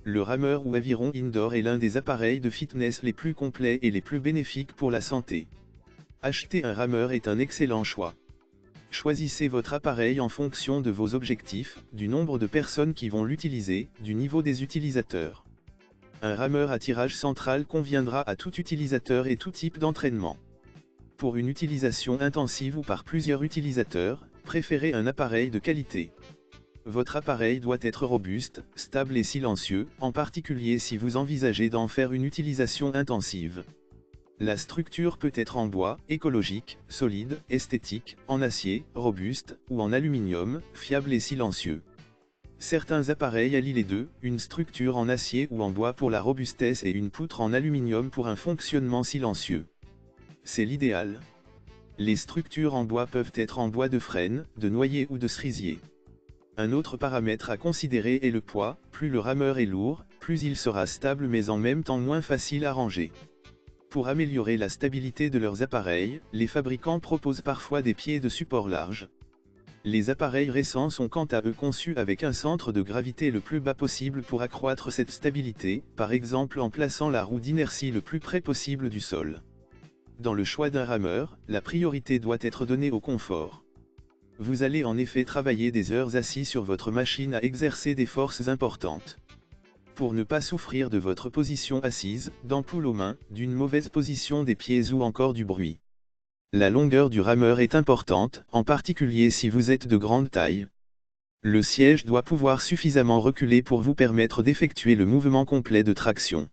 Le rameur ou aviron indoor est l'un des appareils de fitness les plus complets et les plus bénéfiques pour la santé. Acheter un rameur est un excellent choix. Choisissez votre appareil en fonction de vos objectifs, du nombre de personnes qui vont l'utiliser, du niveau des utilisateurs. Un rameur à tirage central conviendra à tout utilisateur et tout type d'entraînement. Pour une utilisation intensive ou par plusieurs utilisateurs, préférez un appareil de qualité. Votre appareil doit être robuste, stable et silencieux, en particulier si vous envisagez d'en faire une utilisation intensive. La structure peut être en bois, écologique, solide, esthétique, en acier, robuste, ou en aluminium, fiable et silencieux. Certains appareils allient les deux, une structure en acier ou en bois pour la robustesse et une poutre en aluminium pour un fonctionnement silencieux. C'est l'idéal. Les structures en bois peuvent être en bois de frêne, de noyer ou de cerisier. Un autre paramètre à considérer est le poids, plus le rameur est lourd, plus il sera stable mais en même temps moins facile à ranger. Pour améliorer la stabilité de leurs appareils, les fabricants proposent parfois des pieds de support larges. Les appareils récents sont quant à eux conçus avec un centre de gravité le plus bas possible pour accroître cette stabilité, par exemple en plaçant la roue d'inertie le plus près possible du sol. Dans le choix d'un rameur, la priorité doit être donnée au confort. Vous allez en effet travailler des heures assis sur votre machine à exercer des forces importantes. Pour ne pas souffrir de votre position assise, d'ampoule aux mains, d'une mauvaise position des pieds ou encore du bruit. La longueur du rameur est importante, en particulier si vous êtes de grande taille. Le siège doit pouvoir suffisamment reculer pour vous permettre d'effectuer le mouvement complet de traction.